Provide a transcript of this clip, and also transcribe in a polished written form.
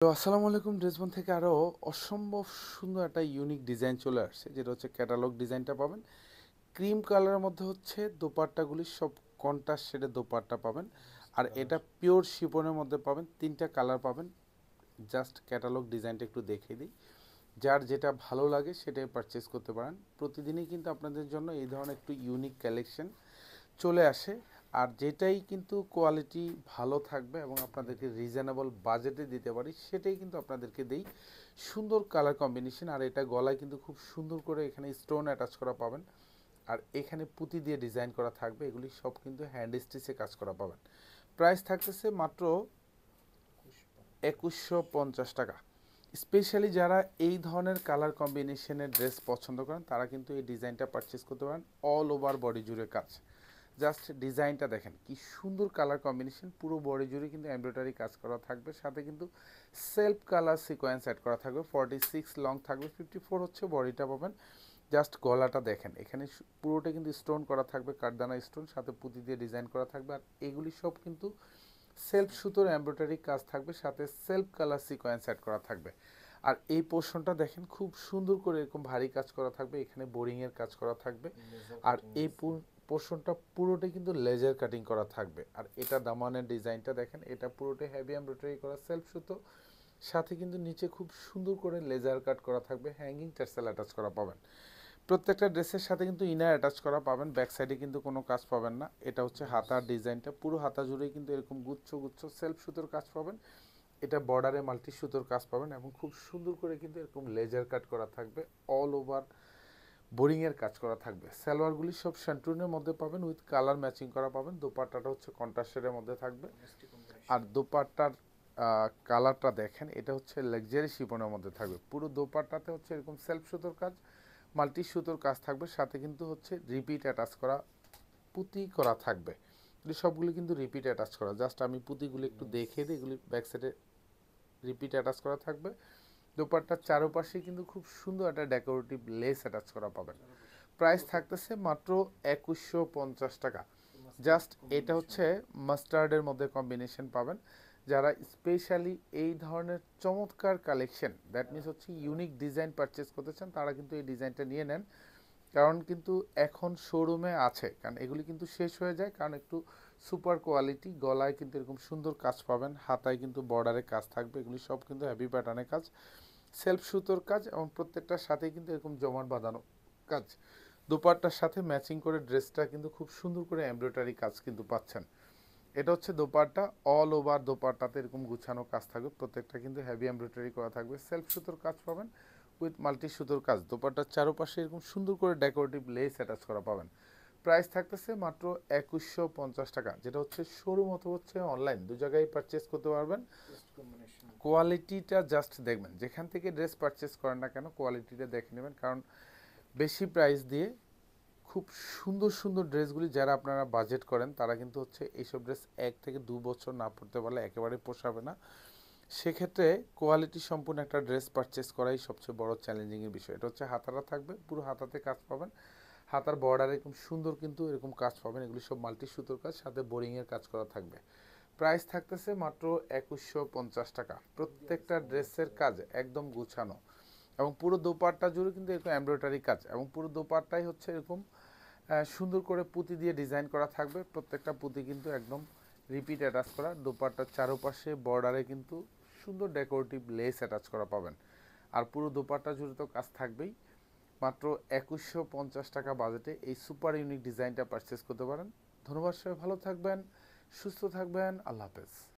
তো আসসালামু আলাইকুম। ড্রেসবন থেকে আরও অসম্ভব সুন্দর একটা ইউনিক ডিজাইন চলে আসছে, যেটা হচ্ছে ক্যাটালগ ডিজাইনটা পাবেন। ক্রিম কালারের মধ্যে হচ্ছে দোপাট্টাগুলি সব কন্ট্রাস্ট শেডের দোপাট্টা পাবেন, আর এটা পিওর শিপনের মধ্যে পাবেন। তিনটা কালার পাবেন। জাস্ট ক্যাটালগ ডিজাইনটা একটু দেখিয়ে দিই, যার যেটা ভালো লাগে সেটাই পারচেস করতে পারেন। প্রতিদিনই কিন্তু আপনাদের জন্য এই ধরনের একটু ইউনিক কালেকশন চলে আসে, আর যেটাই কিন্তু কোয়ালিটি ভালো থাকবে এবং আপনাদেরকে রিজনেবল বাজেটে দিতে পারি, সেটাই কিন্তু আপনাদেরকে দেই। সুন্দর কালার কম্বিনেশন, আর এটা গলায় কিন্তু খুব সুন্দর করে এখানে স্টোন অ্যাটাচ করা পাবেন, আর এখানে পুঁতি দিয়ে ডিজাইন করা থাকবে। এগুলি সব কিন্তু হ্যান্ড স্টিচে কাজ করা পাবেন। প্রাইস থাকতেছে মাত্র 2150 টাকা। স্পেশালি যারা এই ধরনের কালার কম্বিনেশনের ড্রেস পছন্দ করেন, তারা কিন্তু এই ডিজাইনটা পারচেস করতে পারেন। অল ওভার বডি জুড়ে কাজ। জাস্ট ডিজাইনটা দেখেন কি সুন্দর কালার কম্বিনেশন, পুরো বডি জুড়ে কিন্তু এমব্রয়ডারি কাজ করা থাকবে, সাথে কিন্তু সেলফ কালার সিকোয়েন্স অ্যাড করা থাকবে। 46 লং থাকবে, 54 হচ্ছে বডিটা পাবেন। জাস্ট গলাটা দেখেন, এখানে পুরোটা কিন্তু স্টোন করা থাকবে, কাঠদানা স্টোন, সাথে পুঁতি দিয়ে ডিজাইন করা থাকবে। আর এগুলি সব কিন্তু সেলফ সুতোর এমব্রয়ডারি কাজ থাকবে, সাথে সেলফ কালার সিকোয়েন্স অ্যাড করা থাকবে। আর এই পোর্শনটা দেখেন খুব সুন্দর করে এরকম ভারী কাজ করা থাকবে, এখানে বোরিংয়ের কাজ করা থাকবে। আর এই পোর্শনটা পুরোটাই কিন্তু লেজার কাটিং করা থাকবে। আর এটা দামানের ডিজাইনটা দেখেন, এটা পুরোটাই হেভি এমব্রয়ডারি করা সেলফ সুতো, সাথে কিন্তু নিচে খুব সুন্দর করে লেজার কাট করা থাকবে, হ্যাঙ্গিং টার্সেল অ্যাটাচ করা পাবেন। প্রত্যেকটা ড্রেসের সাথে কিন্তু ইনার অ্যাটাচ করা পাবেন, ব্যাক সাইডে কিন্তু কোনো কাজ পাবেন না। এটা হচ্ছে হাতার ডিজাইনটা, পুরো হাতা জুড়েই কিন্তু এরকম গুচ্ছ গুচ্ছ সেলফ সুতোর কাজ পাবেন। এটা বর্ডারে মাল্টি সুতোর কাজ পাবেন, এবং খুব সুন্দর করে কিন্তু এরকম লেজার কাট করা থাকবে। অল ওভার বোরিংয়ের কাজ করা থাকবে। সালোয়ারগুলি সব শান্টুনের মধ্যে পাবেন, উইথ কালার ম্যাচিং করা পাবেন। দোপাট্টাটা হচ্ছে কন্ট্রাস্টের মধ্যে থাকবে। আর দোপাট্টার কালারটা দেখেন, এটা হচ্ছে লাক্সারি শিপনের মধ্যে থাকবে। পুরো দোপাট্টাতে হচ্ছে এরকম সেলফ সুতোর কাজ, মাল্টি সুতোর কাজ থাকবে, সাথে কিন্তু হচ্ছে রিপিট অ্যাটাচ করা পুঁতি করা থাকবে। সবগুলি কিন্তু রিপিট অ্যাটাচ করা। জাস্ট আমি পুঁতিগুলি একটু দেখিয়ে দিই, এগুলি ব্যাক সাইডে রিপিট অ্যাটাচ করা থাকবে। দোপাট্টার চারোপাশে কিন্তু খুব সুন্দর একটা ডেকোরেটিভ লেস অ্যাটাচ করা পাবেন। প্রাইস থাকতেছে মাত্র 2150 টাকা। জাস্ট এটা হচ্ছে মাস্টার্ডের মধ্যে কম্বিনেশন পাবেন। যারা স্পেশালি এই ধরনের চমৎকার কালেকশন, দ্যাট মিনস হচ্ছে ইউনিক ডিজাইন পারচেস করতে চান, তারা কিন্তু এই ডিজাইনটা নিয়ে নেন। কারণ কিন্তু এখন শোরুমে আছে, কারণ এগুলি কিন্তু শেষ হয়ে যায়, কারণ একটু সুপার কোয়ালিটি। গলায় কিন্তু এরকম সুন্দর কাজ পাবেন, হাতায় কিন্তু বর্ডারে কাজ থাকবে। এগুলি সব কিন্তু হ্যাভি প্যাটার্নের কাজ, সেলফ সুতোর কাজ, এবং প্রত্যেকটার সাথে কিন্তু এরকম জমাট বাঁধানো কাজ। দোপাট্টার সাথে ম্যাচিং করে ড্রেসটা কিন্তু খুব সুন্দর করে এমব্রয়ডারি কাজ কিন্তু পাচ্ছেন। এটা হচ্ছে দোপাট্টা। অল ওভার দোপাট্টাতে এরকম গুছানো কাজ থাকবে, প্রত্যেকটা কিন্তু হেভি এমব্রয়ডারি করা থাকবে। সেলফ সুতোর কাজ পাবেন, উইথ মাল্টি সুতোর কাজ। দোপাট্টার চারপাশে এরকম সুন্দর করে ডেকোরেটিভ লেস অ্যাটাচ করা পাবেন। প্রাইস থাকতেছে মাত্র 2150 টাকা, যেটা হচ্ছে শোরুম অথবা হচ্ছে অনলাইন, দু জায়গায় পারচেস করতে পারবেন। কোয়ালিটিটা জাস্ট দেখবেন, যেখান থেকে ড্রেস পারচেস করেন না কেন কোয়ালিটিটা দেখে নেবেন। কারণ বেশি প্রাইস দিয়ে খুব সুন্দর সুন্দর ড্রেসগুলি যারা আপনারা বাজেট করেন, তারা কিন্তু হচ্ছে এইসব ড্রেস 1 থেকে 2 বছর না পরতে পারলে একেবারে পোষাবে না। সেক্ষেত্রে কোয়ালিটি সম্পূর্ণ একটা ড্রেস পারচেস করাই সবচেয়ে বড় চ্যালেঞ্জিংয়ের বিষয়। এটা হচ্ছে হাতাটা থাকবে, পুরো হাতাতে কাজ পাবেন। হাতার বর্ডারে এরকম সুন্দর কিন্তু এরকম কাজ পাবেন, এগুলি সব মাল্টি সুতোর কাজ, সাথে বোরিংয়ের কাজ করা থাকবে। প্রাইস থাকতেছে মাত্র 2150 টাকা। প্রত্যেকটা ড্রেসের কাজ একদম গুছানো, এবং পুরো দোপাট্টা জুড়ে কিন্তু এরকম এমব্রয়ডারি কাজ, এবং পুরো দোপাট্টাই হচ্ছে এরকম সুন্দর করে পুঁতি দিয়ে ডিজাইন করা থাকবে। প্রত্যেকটা পুঁতি কিন্তু একদম রিপিট অ্যাটাচ করা। দোপাট্টার চারপাশে বর্ডারে কিন্তু সুন্দর ডেকোরেটিভ লেস অ্যাটাচ করা পাবেন। আর পুরো দোপাট্টা জুড়ে তো কাজ থাকবেই। মাত্র 2150 টাকা বাজেটে এই সুপার ইউনিক ডিজাইনটা পারচেস করতে পারেন। ধন্যবাদ, সবাই ভালো থাকবেন, সুস্থ থাকবেন, আল্লাহ হাফেজ।